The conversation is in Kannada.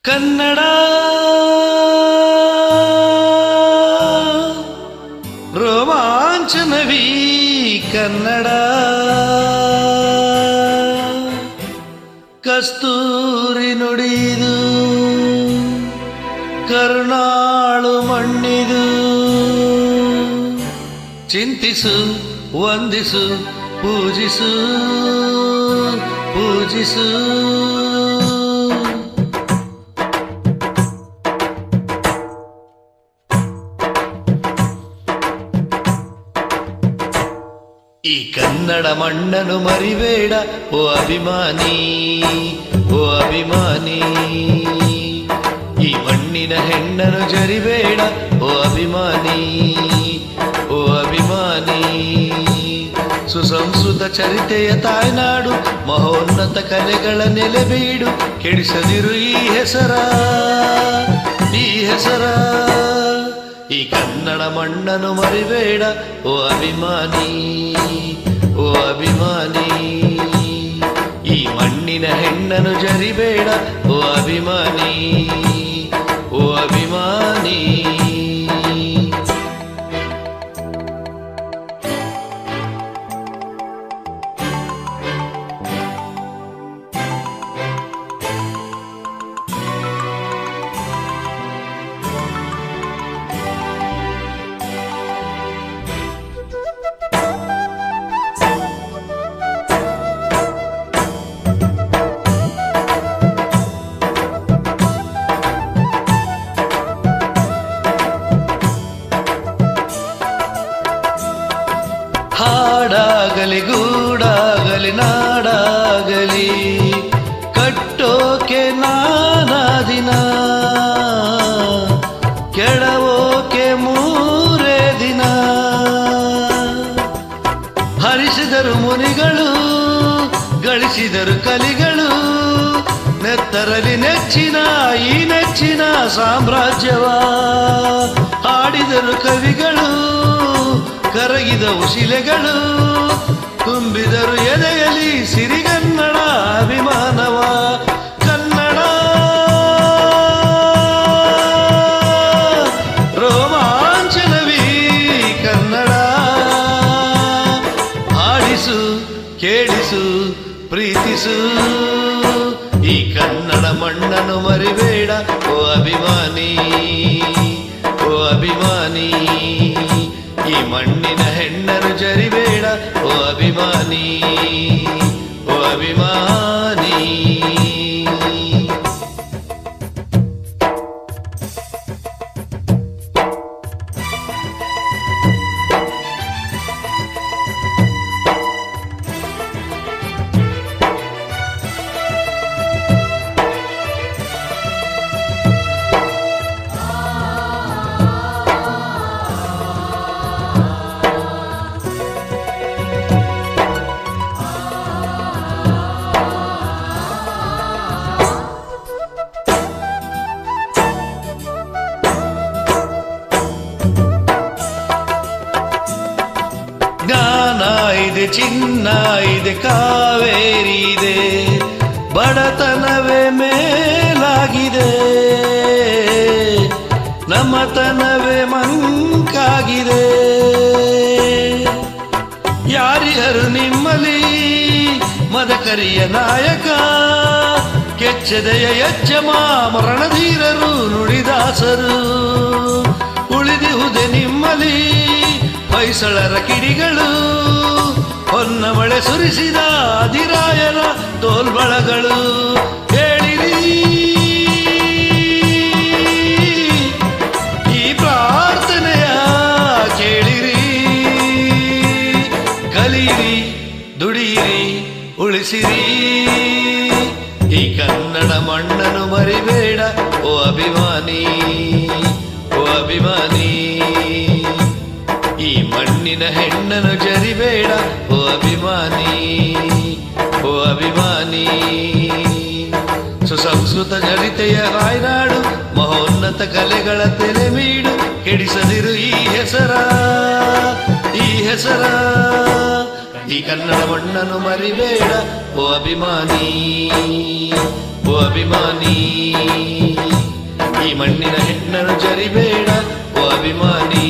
ಕನ್ನಡ ರೋಮಾಂಚನವೀ ಕನ್ನಡ ಕಸ್ತೂರಿ ನುಡಿದು ಕರುಣಾಳು ಮಣ್ಣಿದು ಚಿಂತಿಸು ವಂದಿಸು ಪೂಜಿಸು ಪೂಜಿಸು ಈ ಕನ್ನಡ ಮಣ್ಣನ್ನು ಮರಿಬೇಡ ಓ ಅಭಿಮಾನಿ, ಓ ಅಭಿಮಾನಿ. ಈ ಮಣ್ಣಿನ ಹೆಣ್ಣನ್ನು ಜರಿಬೇಡ ಓ ಅಭಿಮಾನಿ, ಓ ಅಭಿಮಾನಿ. ಸುಸಂಸ್ಕೃತ ಚರಿತೆಯ ತಾಯ್ನಾಡು, ಮಹೋನ್ನತ ಕಲೆಗಳ ನೆಲೆಬೀಡು. ಕೆಡಿಸದಿರು ಈ ಹೆಸರ, ಈ ಹೆಸರ. ಈ ಕನ್ನಡ ಮಣ್ಣನ್ನು ಮರಿಬೇಡ ಓ ಅಭಿಮಾನಿ, ಓ ಅಭಿಮಾನಿ. ಈ ಮಣ್ಣಿನ ಹೆಣ್ಣನ್ನು ಜರಿಬೇಡ ಓ ಅಭಿಮಾನಿ, ಓ ಅಭಿಮಾನಿ. ಹಾಡಾಗಲಿ ಗೂಡಾಗಲಿ ನಾಡಾಗಲಿ ಕಟ್ಟೋಕೆ ನಾನಾ ದಿನ, ಕೆಡವೋಕೆ ಮೂರೇ ದಿನ. ಹರಿಸಿದರು ಮುನಿಗಳು, ಗಳಿಸಿದರು ಕಲಿಗಳು. ನೆತ್ತರಲಿ ನೆಚ್ಚಿನ ಈ ನೆಚ್ಚಿನ ಸಾಮ್ರಾಜ್ಯವ ಹಾಡಿದರು ಕವಿಗಳು. ಕರಗಿದ ಉಶಿಲೆಗಳು ತುಂಬಿದರು ಎದೆಯಲಿ ಸಿರಿಗನ್ನಡ ಅಭಿಮಾನವ. ಕನ್ನಡ ರೋಮಾಂಚನವೀ ಕನ್ನಡ. ಹಾಡಿಸು ಕೇಳಿಸು ಪ್ರೀತಿಸು. ಈ ಕನ್ನಡ ಮಣ್ಣನ್ನು ಮರಿಬೇಡ ಓ ಅಭಿಮಾನಿ, ಓ ಅಭಿಮಾನಿ. ಈ ಮಣ್ಣಿನ ಹೆಣ್ಣನ್ನು ಜರಿಬೇಡ ಓ ಅಭಿಮಾನಿ, ಓ ಅಭಿಮಾನಿ. ಜ್ಞಾನ ಇದೆ, ಚಿನ್ನ ಇದೆ, ಕಾವೇರಿ ಇದೆ. ಬಡತನವೇ ಮೇಲಾಗಿದೆ, ನಮ್ಮತನವೇ ಮಂಕಾಗಿದೆ. ಯಾರಿಹರು ನಿಮ್ಮಲಿ ಮದಕರಿಯ ನಾಯಕ, ಕೆಚ್ಚದೆಯ ಯಜ್ಜಮ ಮರಣಧೀರರು ನುಡಿದಾಸರು. ಉಳಿದಿಹುದೆ ನಿಮ್ಮಲಿ ಹೊಯ್ಸಳರ ಕಿಡಿಗಳು, ಹೊನ್ನ ಮಳೆ ಸುರಿಸಿದ ಅಧಿರಾಯರ ತೋಲ್ಬಳಗಳು. ಹೇಳಿರಿ ಈ ಪ್ರಾರ್ಥನೆಯ ಕೇಳಿರಿ, ಕಲಿಯಿರಿ ದುಡಿಯಿರಿ ಉಳಿಸಿರಿ. ಈ ಕನ್ನಡ ಮಣ್ಣನ್ನು ಮರಿಬೇಡ ಓ ಅಭಿಮಾನಿ, ಓ ಅಭಿಮಾನಿ. ಈ ಮಣ್ಣಿನ ಹೆಣ್ಣನ್ನು ಜರಿಬೇಡ ಓ ಅಭಿಮಾನಿ, ಓ ಅಭಿಮಾನಿ. ಸುಸಂಸ್ಕೃತ ಜರಿತೆಯ ರಾಯ್ನಾಡು, ಮಹೋನ್ನತ ಕಲೆಗಳ ತೆರೆಮೀಡು. ಕೆಡಿಸದಿರು ಈ ಹೆಸರ, ಈ ಹೆಸರ. ಈ ಕನ್ನಡ ಮಣ್ಣನ್ನು ಮರಿಬೇಡ ಓ ಅಭಿಮಾನಿ, ಓ ಓ ಅಭಿಮಾನಿ. ಈ ಮಣ್ಣಿನ ಹೆಣ್ಣನ್ನು ಜರಿಬೇಡ ಓ ಅಭಿಮಾನಿ.